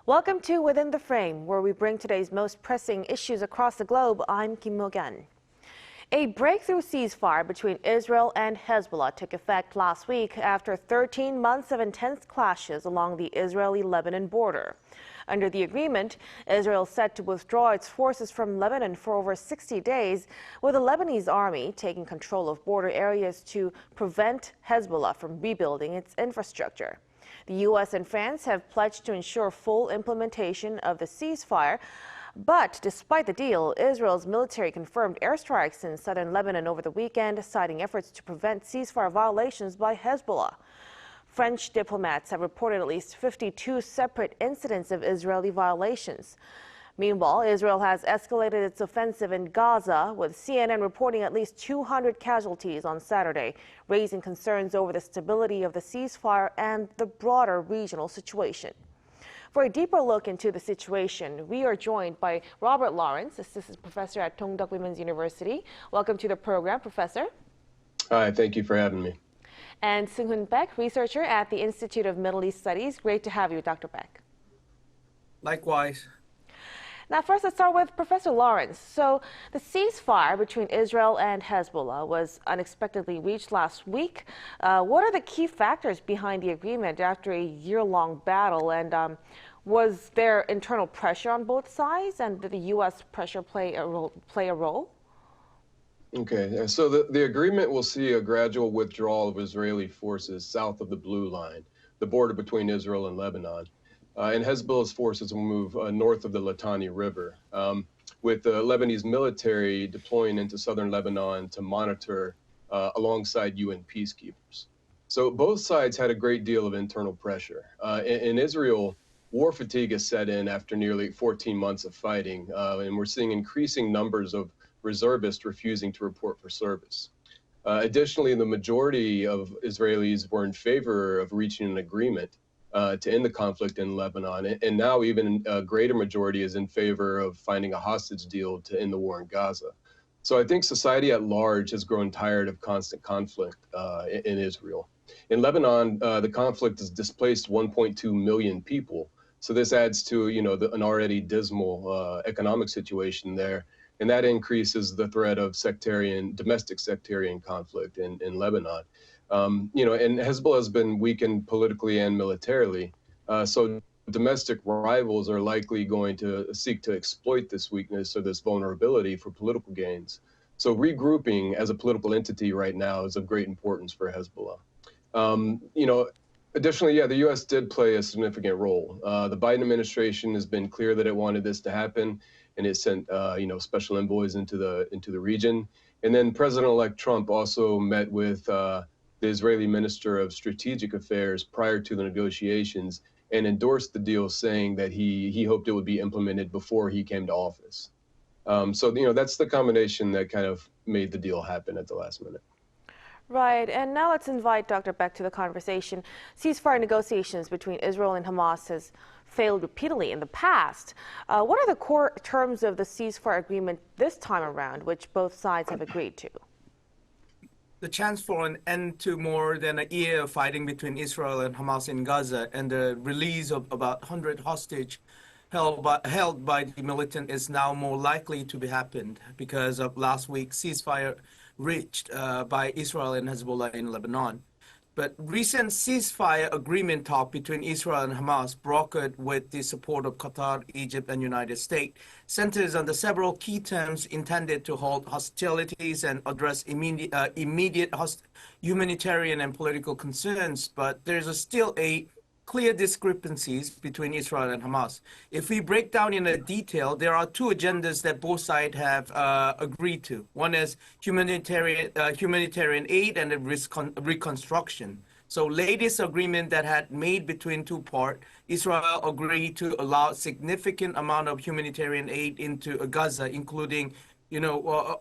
Welcome to Within the Frame, where we bring today's most pressing issues across the globe. I'm Kim Mok-yeon. A breakthrough ceasefire between Israel and Hezbollah took effect last week after 13 months of intense clashes along the Israeli-Lebanon border. Under the agreement, Israel is set to withdraw its forces from Lebanon for over 60 days, with the Lebanese army taking control of border areas to prevent Hezbollah from rebuilding its infrastructure. The U.S. and France have pledged to ensure full implementation of the ceasefire. But despite the deal, Israel's military confirmed airstrikes in southern Lebanon over the weekend, citing efforts to prevent ceasefire violations by Hezbollah. French diplomats have reported at least 52 separate incidents of Israeli violations. Meanwhile, Israel has escalated its offensive in Gaza, with CNN reporting at least 200 casualties on Saturday, raising concerns over the stability of the ceasefire and the broader regional situation. For a deeper look into the situation, we are joined by Robert Lawrence, assistant professor at Dongduk Women's University. Welcome to the program, Professor. Hi, thank you for having me. And Seung-hoon Baek, researcher at the Institute of Middle East Studies. Great to have you, Dr. Baek. Likewise. Now, first, let's start with Professor Lawrence. So, the ceasefire between Israel and Hezbollah was unexpectedly reached last week. What are the key factors behind the agreement after a year-long battle? And was there internal pressure on both sides? And did the U.S. pressure play a role? Okay, so the agreement will see a gradual withdrawal of Israeli forces south of the Blue Line, the border between Israel and Lebanon. And Hezbollah's forces will move north of the Litani River, with the Lebanese military deploying into southern Lebanon to monitor alongside UN peacekeepers. So both sides had a great deal of internal pressure. In Israel, war fatigue has set in after nearly 14 months of fighting, and we're seeing increasing numbers of reservists refusing to report for service. Additionally, the majority of Israelis were in favor of reaching an agreement to end the conflict in Lebanon, and now even a greater majority is in favor of finding a hostage deal to end the war in Gaza. So I think society at large has grown tired of constant conflict in Israel. In Lebanon, the conflict has displaced 1.2 million people. So this adds to, an already dismal economic situation there. And that increases the threat of domestic sectarian conflict in Lebanon. And Hezbollah has been weakened politically and militarily. So domestic rivals are likely going to seek to exploit this weakness or this vulnerability for political gains. So regrouping as a political entity right now is of great importance for Hezbollah. Additionally, the U.S. did play a significant role. The Biden administration has been clear that it wanted this to happen, and it sent, special envoys into the region. And then President-elect Trump also met with the Israeli Minister of Strategic Affairs prior to the negotiations and endorsed the deal, saying that he hoped it would be implemented before he came to office. So that's the combination that kind of made the deal happen at the last minute. Right, and now let's invite Dr. Baek to the conversation. Ceasefire negotiations between Israel and Hamas has failed repeatedly in the past. What are the core terms of the ceasefire agreement this time around, which both sides have agreed to? The chance for an end to more than a year of fighting between Israel and Hamas in Gaza and the release of about 100 hostages held by the militant is now more likely to be happened because of last week's ceasefire reached by Israel and Hezbollah in Lebanon. But recent ceasefire agreement talk between Israel and Hamas, brokered with the support of Qatar, Egypt, and United States, centers on the several key terms intended to halt hostilities and address immediate humanitarian and political concerns. But there's still a clear discrepancies between Israel and Hamas. If we break down in detail, there are two agendas that both sides have agreed to. One is humanitarian aid and reconstruction. So latest agreement that had made between two parts, Israel agreed to allow significant amount of humanitarian aid into Gaza, including,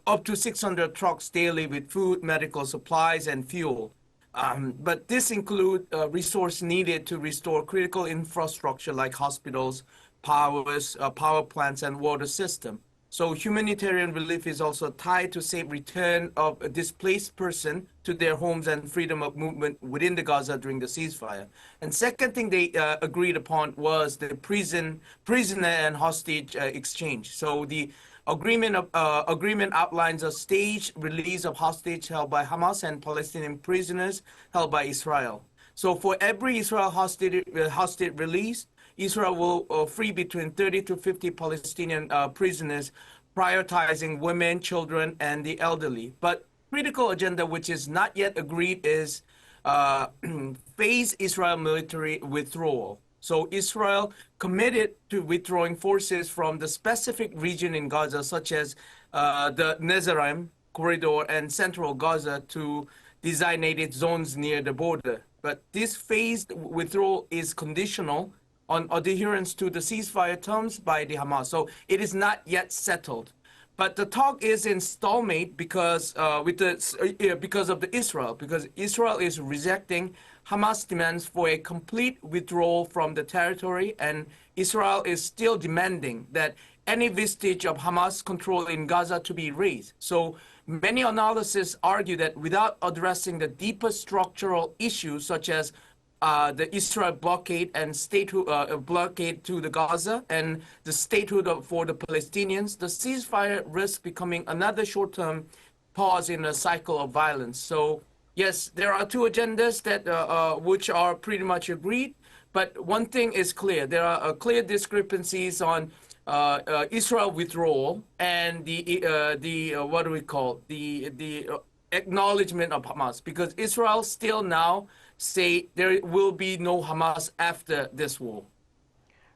up to 600 trucks daily with food, medical supplies, and fuel. But this includes resources needed to restore critical infrastructure like hospitals, power plants, and water system. So humanitarian relief is also tied to safe return of a displaced person to their homes and freedom of movement within the Gaza during the ceasefire. And second thing they agreed upon was the prisoner and hostage exchange. So the agreement outlines a staged release of hostage held by Hamas and Palestinian prisoners held by Israel. So for every Israel hostage release, Israel will free between 30 to 50 Palestinian prisoners, prioritizing women, children, and the elderly. But critical agenda, which is not yet agreed, is phase Israel military withdrawal. So Israel committed to withdrawing forces from the specific region in Gaza, such as the Nezarime corridor and central Gaza, to designated zones near the border. But this phased withdrawal is conditional on adherence to the ceasefire terms by the Hamas. So it is not yet settled. But the talk is in stalemate because of Israel, because Israel is rejecting Hamas demands for a complete withdrawal from the territory, and Israel is still demanding that any vestige of Hamas control in Gaza to be erased. So many analysts argue that without addressing the deeper structural issues, such as the Israel blockade and statehood blockade to the Gaza and the statehood for the Palestinians, the ceasefire risks becoming another short-term pause in a cycle of violence. So yes, there are two agendas that which are pretty much agreed, but one thing is clear: there are clear discrepancies on Israel withdrawal and the what do we call the acknowledgement of Hamas, because Israel still now say there will be no Hamas after this war.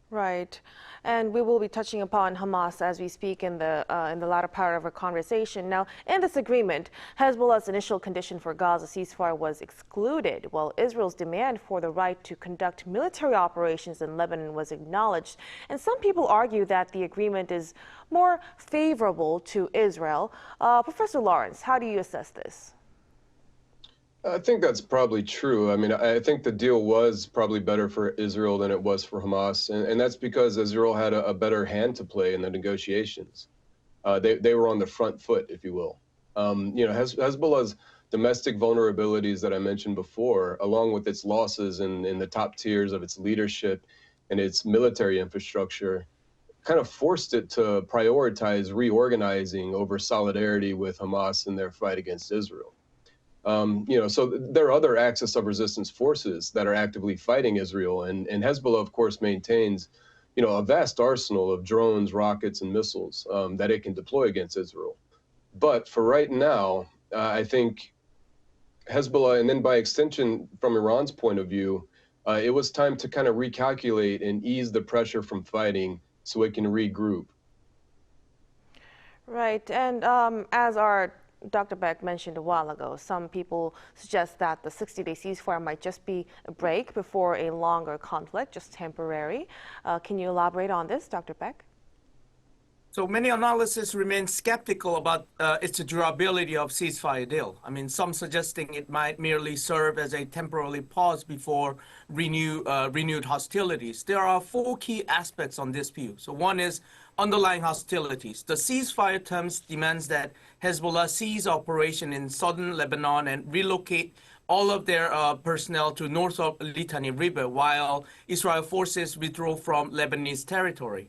Right. And we will be touching upon Hamas as we speak in the latter part of our conversation. Now, in this agreement, Hezbollah's initial condition for Gaza ceasefire was excluded, while Israel's demand for the right to conduct military operations in Lebanon was acknowledged. And some people argue that the agreement is more favorable to Israel. Professor Lawrence, how do you assess this? I think that's probably true. I mean, I think the deal was probably better for Israel than it was for Hamas, and that's because Israel had a better hand to play in the negotiations. They were on the front foot, if you will. Hezbollah's domestic vulnerabilities that I mentioned before, along with its losses in the top tiers of its leadership and its military infrastructure, kind of forced it to prioritize reorganizing over solidarity with Hamas in their fight against Israel. So there are other axis of resistance forces that are actively fighting Israel, and Hezbollah, of course, maintains, a vast arsenal of drones, rockets, and missiles that it can deploy against Israel. But for right now, I think Hezbollah, and then by extension from Iran's point of view, it was time to kind of recalculate and ease the pressure from fighting so it can regroup. Right, and as our Dr. Beck mentioned a while ago, some people suggest that the 60-day ceasefire might just be a break before a longer conflict, just temporary. Can you elaborate on this, Dr. Beck? So many analysts remain skeptical about its durability of ceasefire deal. I mean, some suggesting it might merely serve as a temporary pause before renewed hostilities. There are four key aspects on this view. So one is underlying hostilities. The ceasefire terms demands that Hezbollah cease operation in southern Lebanon and relocate all of their personnel to north of Litani River, while Israel forces withdraw from Lebanese territory.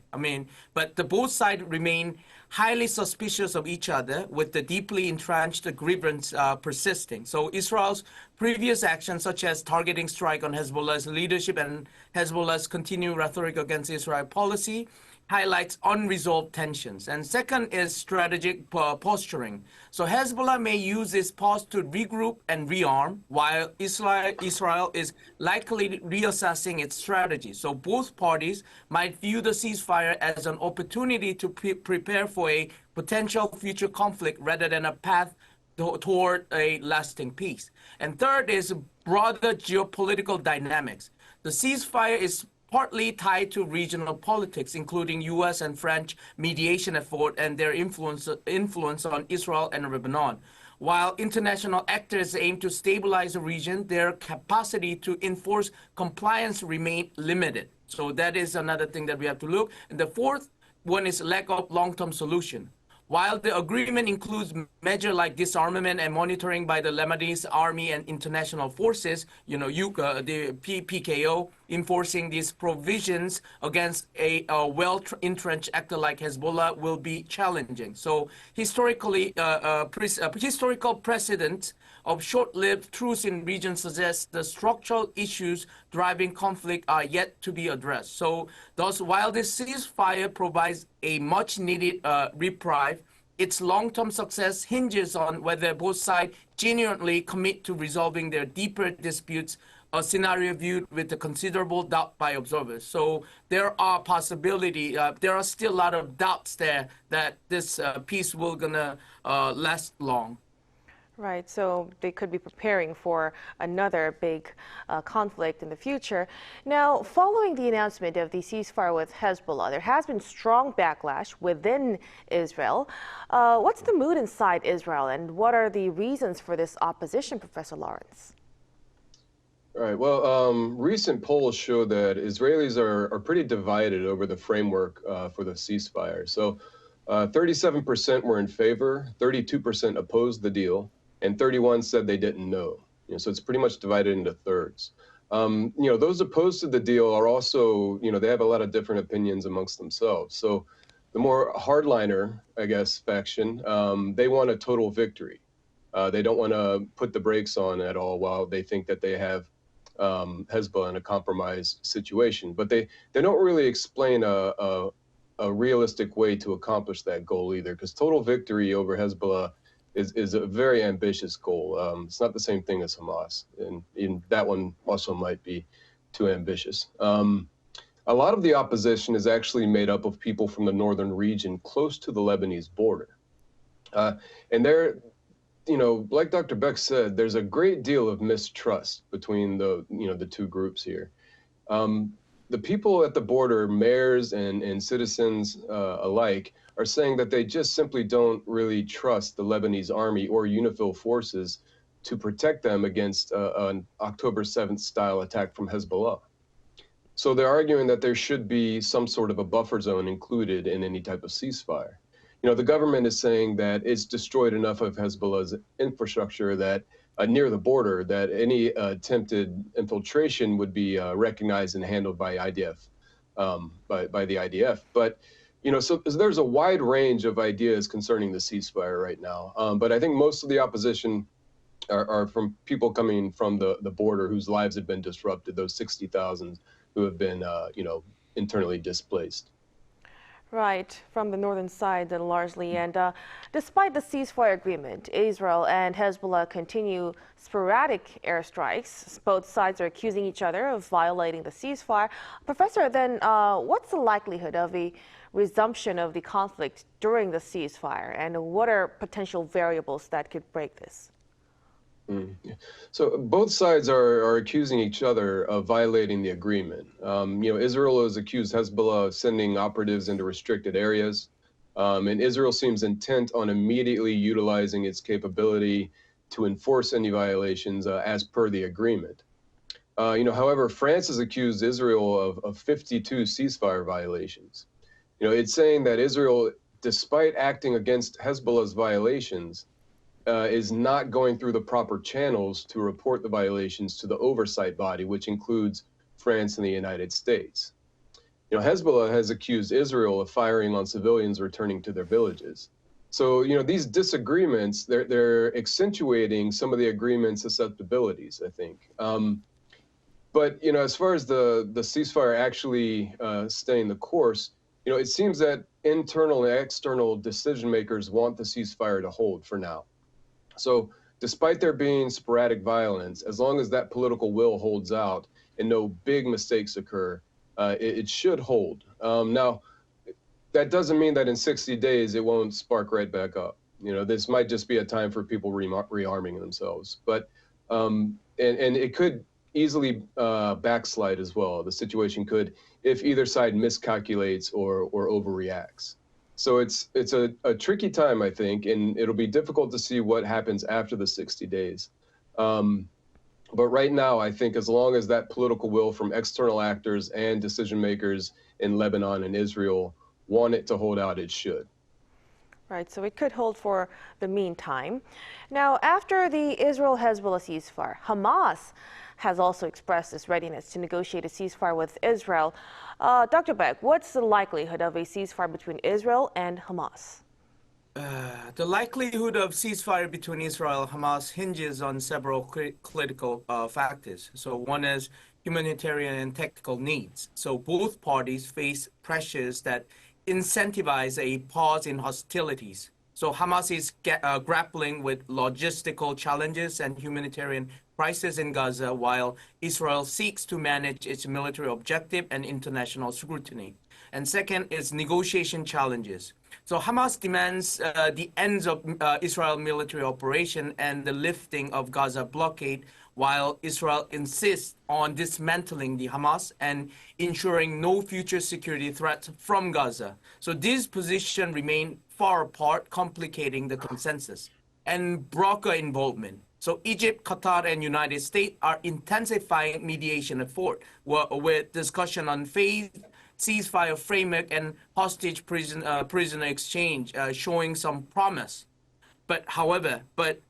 But the both sides remain highly suspicious of each other, with the deeply entrenched grievance persisting. So Israel's previous actions, such as targeting strike on Hezbollah's leadership and Hezbollah's continued rhetoric against Israel policy, highlights unresolved tensions. And second is strategic posturing. So Hezbollah may use this pause to regroup and rearm, while Israel is likely reassessing its strategy. So both parties might view the ceasefire as an opportunity to prepare for a potential future conflict rather than a path toward a lasting peace. And third is broader geopolitical dynamics. The ceasefire is partly tied to regional politics, including U.S. and French mediation effort and their influence on Israel and Lebanon. While international actors aim to stabilize the region, their capacity to enforce compliance remain limited. So that is another thing that we have to look. And the fourth one is lack of long-term solution. While the agreement includes measures like disarmament and monitoring by the Lebanese army and international forces, the PKO, enforcing these provisions against a well-entrenched actor like Hezbollah will be challenging. So historical precedent of short-lived truce in region suggests the structural issues driving conflict are yet to be addressed. So thus, while this ceasefire provides a much-needed reprieve, its long-term success hinges on whether both sides genuinely commit to resolving their deeper disputes, a scenario viewed with a considerable doubt by observers. So there are possibility, there are still a lot of doubts there that this peace will gonna last long. Right, so they could be preparing for another big conflict in the future. Now, following the announcement of the ceasefire with Hezbollah, there has been strong backlash within Israel. What's the mood inside Israel, and what are the reasons for this opposition, Professor Lawrence? All right, well, recent polls show that Israelis are pretty divided over the framework for the ceasefire. So 37% were in favor, 32% opposed the deal, and 31 said they didn't know. So it's pretty much divided into thirds. Those opposed to the deal are also, they have a lot of different opinions amongst themselves. So the more hardliner, I guess, faction, they want a total victory. They don't want to put the brakes on at all while they think that they have Hezbollah in a compromised situation. But they don't really explain a realistic way to accomplish that goal either, because total victory over Hezbollah is a very ambitious goal. It's not the same thing as Hamas, and that one also might be too ambitious. A lot of the opposition is actually made up of people from the northern region close to the Lebanese border. And they're, like Dr. Beck said, there's a great deal of mistrust between the two groups here. The people at the border, mayors and citizens alike, are saying that they just simply don't really trust the Lebanese army or UNIFIL forces to protect them against an October 7th style attack from Hezbollah. So they're arguing that there should be some sort of a buffer zone included in any type of ceasefire. The government is saying that it's destroyed enough of Hezbollah's infrastructure that near the border that any attempted infiltration would be recognized and handled by IDF, by the IDF. But so there's a wide range of ideas concerning the ceasefire right now. But I think most of the opposition are from people coming from the border whose lives have been disrupted, those 60,000 who have been, internally displaced. Right, from the northern side largely. And despite the ceasefire agreement, Israel and Hezbollah continue sporadic airstrikes. Both sides are accusing each other of violating the ceasefire. Professor, then what's the likelihood of a resumption of the conflict during the ceasefire, and what are potential variables that could break this? So both sides are accusing each other of violating the agreement. Israel has accused Hezbollah of sending operatives into restricted areas, and Israel seems intent on immediately utilizing its capability to enforce any violations as per the agreement. However, France has accused Israel of 52 ceasefire violations. It's saying that Israel, despite acting against Hezbollah's violations, is not going through the proper channels to report the violations to the oversight body, which includes France and the United States. Hezbollah has accused Israel of firing on civilians returning to their villages. So, these disagreements, they're accentuating some of the agreement's susceptibilities, I think. But, as far as the ceasefire actually staying the course, it seems that internal and external decision makers want the ceasefire to hold for now. So despite there being sporadic violence, as long as that political will holds out and no big mistakes occur, it should hold. Now, that doesn't mean that in 60 days it won't spark right back up. This might just be a time for people rearming themselves. But and it could easily backslide as well. The situation could, if either side miscalculates or overreacts. So it's a tricky time, I think, and it'll be difficult to see what happens after the 60 days. But right now, I think as long as that political will from external actors and decision makers in Lebanon and Israel want it to hold out, it should. Right, so it could hold for the meantime. Now, after the Israel-Hezbollah ceasefire, Hamas has also expressed its readiness to negotiate a ceasefire with Israel. Dr. Beck, what's the likelihood of a ceasefire between Israel and Hamas? The likelihood of ceasefire between Israel and Hamas hinges on several critical factors. So one is humanitarian and tactical needs. So both parties face pressures that incentivize a pause in hostilities. So Hamas is grappling with logistical challenges and humanitarian crisis in Gaza, while Israel seeks to manage its military objective and international scrutiny. And second is negotiation challenges. So Hamas demands the ends of Israel military operation and the lifting of Gaza blockade, while Israel insists on dismantling the Hamas and ensuring no future security threats from Gaza. So these positions remain far apart, complicating the consensus. And broker involvement. So Egypt, Qatar, and United States are intensifying mediation effort with discussion on phased ceasefire framework and hostage prisoner exchange showing some promise. However,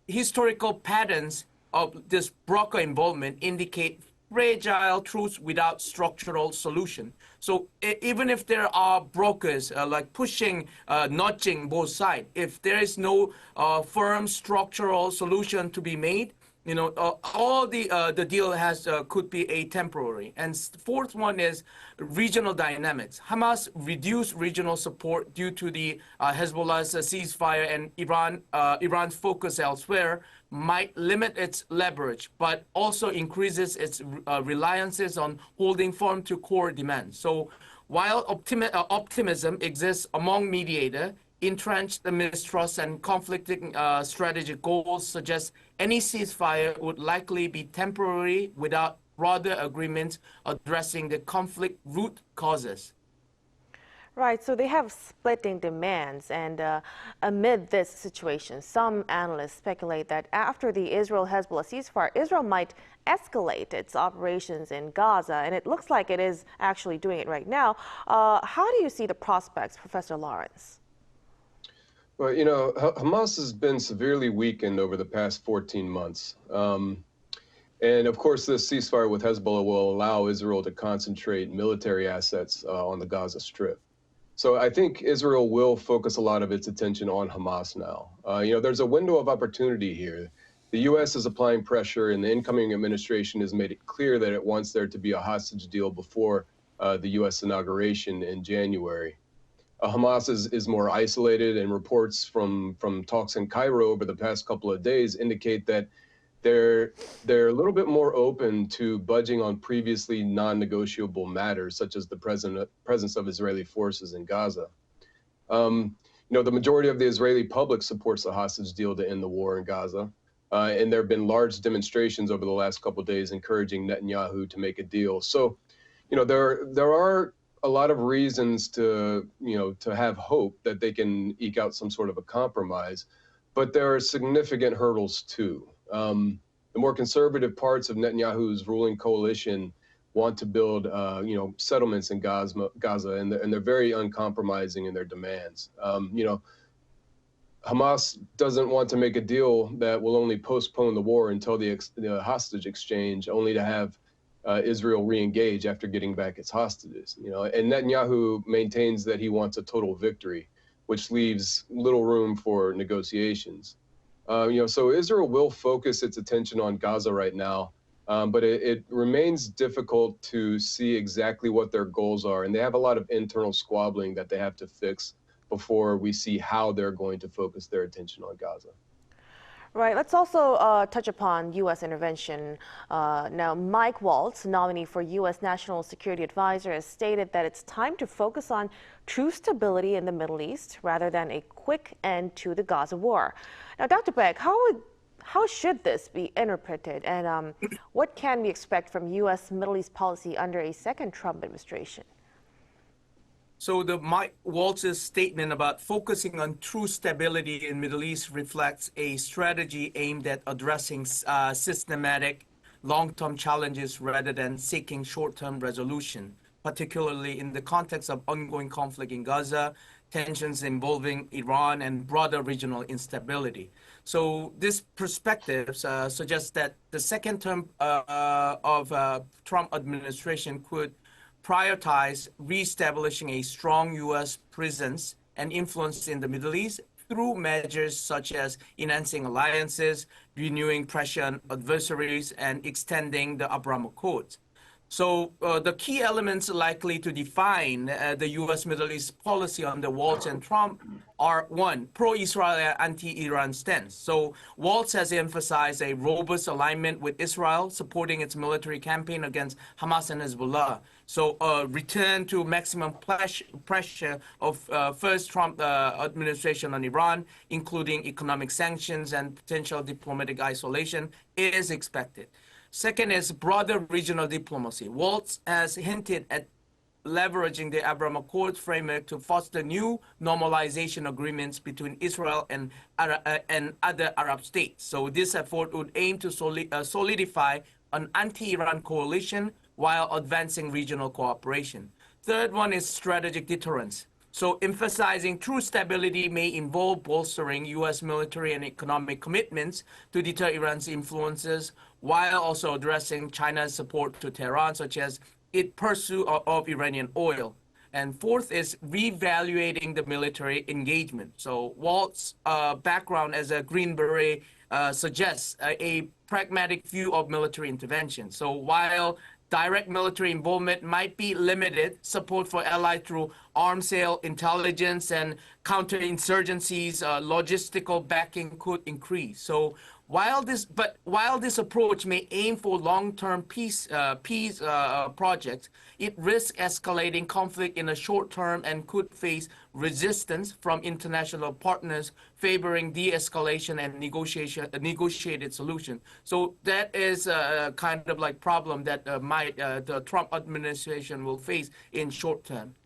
historical patterns of this broker involvement indicate fragile truce without structural solution. So even if there are brokers like pushing, nudging both sides, if there is no firm structural solution to be made, all the deal could be a temporary. And fourth one is regional dynamics. Hamas reduced regional support due to the Hezbollah's ceasefire, and Iran's focus elsewhere might limit its leverage, but also increases its reliances on holding firm to core demands. So while optimism exists among mediators, entrenched mistrust and conflicting strategic goals suggest any ceasefire would likely be temporary without broader agreements addressing the conflict root causes. Right, so they have splitting demands, and amid this situation, some analysts speculate that after the Israel-Hezbollah ceasefire, Israel might escalate its operations in Gaza, and it looks like it is actually doing it right now. How do you see the prospects, Professor Lawrence? Well, Hamas has been severely weakened over the past 14 months. And of course, this ceasefire with Hezbollah will allow Israel to concentrate military assets on the Gaza Strip. So I think Israel will focus a lot of its attention on Hamas now. There's a window of opportunity here. The U.S. is applying pressure, and the incoming administration has made it clear that it wants there to be a hostage deal before the U.S. inauguration in January. Hamas is more isolated, and reports from talks in Cairo over the past couple of days indicate that they're a little bit more open to budging on previously non-negotiable matters, such as the presence of Israeli forces in Gaza. The majority of the Israeli public supports the hostage deal to end the war in Gaza, and there have been large demonstrations over the last couple of days encouraging Netanyahu to make a deal. So, there are a lot of reasons to have hope that they can eke out some sort of a compromise, but there are significant hurdles too. The more conservative parts of Netanyahu's ruling coalition want to build, settlements in Gaza, and they're very uncompromising in their demands. Hamas doesn't want to make a deal that will only postpone the war until the hostage exchange, only to have Israel re-engage after getting back its hostages. And Netanyahu maintains that he wants a total victory, which leaves little room for negotiations. So Israel will focus its attention on Gaza right now, but it remains difficult to see exactly what their goals are, and they have a lot of internal squabbling that they have to fix before we see how they're going to focus their attention on Gaza. Right. Let's also touch upon U.S. intervention. Now, Mike Waltz, nominee for U.S. National Security Advisor, has stated that it's time to focus on true stability in the Middle East rather than a quick end to the Gaza war. Now, Dr. Beck, how should this be interpreted, and what can we expect from U.S. Middle East policy under a second Trump administration? So the Mike Waltz's statement about focusing on true stability in Middle East reflects a strategy aimed at addressing systematic long-term challenges rather than seeking short-term resolution, particularly in the context of ongoing conflict in Gaza, tensions involving Iran, and broader regional instability. So this perspective suggests that the second term of Trump administration could prioritize reestablishing a strong U.S. presence and influence in the Middle East through measures such as enhancing alliances, renewing pressure on adversaries, and extending the Abraham Accords. So the key elements likely to define the U.S. Middle East policy under Waltz and Trump are, one, pro-Israel, anti-Iran stance. So Waltz has emphasized a robust alignment with Israel, supporting its military campaign against Hamas and Hezbollah. So return to maximum pressure of first Trump administration on Iran, including economic sanctions and potential diplomatic isolation, is expected. Second is broader regional diplomacy. Waltz has hinted at leveraging the Abraham Accords framework to foster new normalization agreements between Israel and other Arab states. So this effort would aim to solidify an anti-Iran coalition while advancing regional cooperation. Third one is strategic deterrence. So emphasizing true stability may involve bolstering U.S. military and economic commitments to deter Iran's influences, while also addressing China's support to Tehran, such as its pursuit of Iranian oil. And fourth is reevaluating the military engagement. So Walt's background as a Green Beret suggests a pragmatic view of military intervention. So while direct military involvement might be limited, support for allies through arms sale, intelligence, and counterinsurgencies, logistical backing could increase. So while this approach may aim for long-term peace projects, it risks escalating conflict in the short term and could face resistance from international partners favoring de-escalation and negotiated solution. So that is a kind of like problem that the Trump administration will face in short term.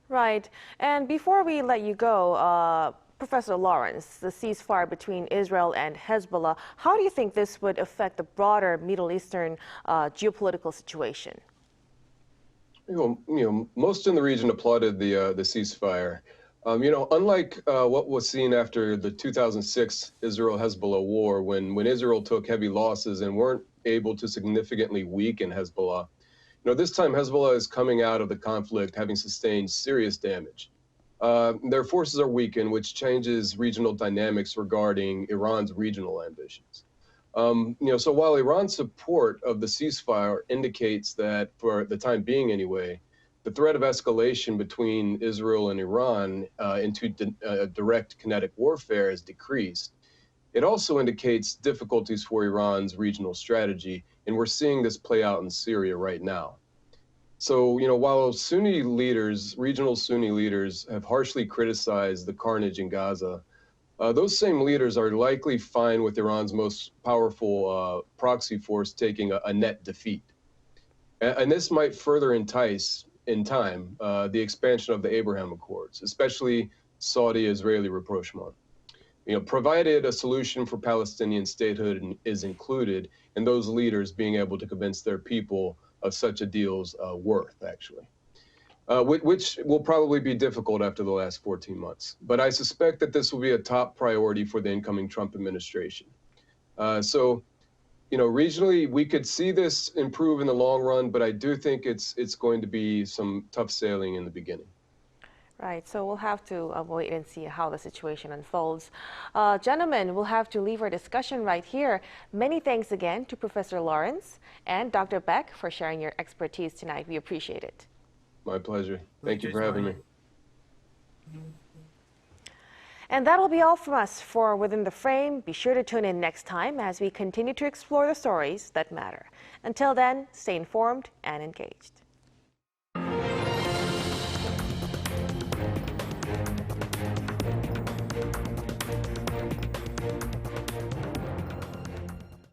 Right. And before we let you go, Professor Lawrence, the ceasefire between Israel and Hezbollah, how do you think this would affect the broader Middle Eastern geopolitical situation? Most in the region applauded the ceasefire. Unlike what was seen after the 2006 Israel-Hezbollah war, when Israel took heavy losses and weren't able to significantly weaken Hezbollah, this time Hezbollah is coming out of the conflict having sustained serious damage. Their forces are weakened, which changes regional dynamics regarding Iran's regional ambitions. So while Iran's support of the ceasefire indicates that, for the time being anyway, the threat of escalation between Israel and Iran into direct kinetic warfare has decreased, it also indicates difficulties for Iran's regional strategy, and we're seeing this play out in Syria right now. So, while regional Sunni leaders have harshly criticized the carnage in Gaza, those same leaders are likely fine with Iran's most powerful proxy force taking a net defeat. And this might further entice, in time, the expansion of the Abraham Accords, especially Saudi-Israeli rapprochement. Provided a solution for Palestinian statehood is included, and those leaders being able to convince their people of such a deal's worth, actually, which will probably be difficult after the last 14 months. But I suspect that this will be a top priority for the incoming Trump administration. So, regionally, we could see this improve in the long run, but I do think it's going to be some tough sailing in the beginning. Right, so we'll have to wait and see how the situation unfolds. Gentlemen, we'll have to leave our discussion right here. Many thanks again to Professor Lawrence and Dr. Beck for sharing your expertise tonight. We appreciate it. My pleasure. Thank you for having me. And that'll be all from us for Within the Frame. Be sure to tune in next time as we continue to explore the stories that matter. Until then, stay informed and engaged.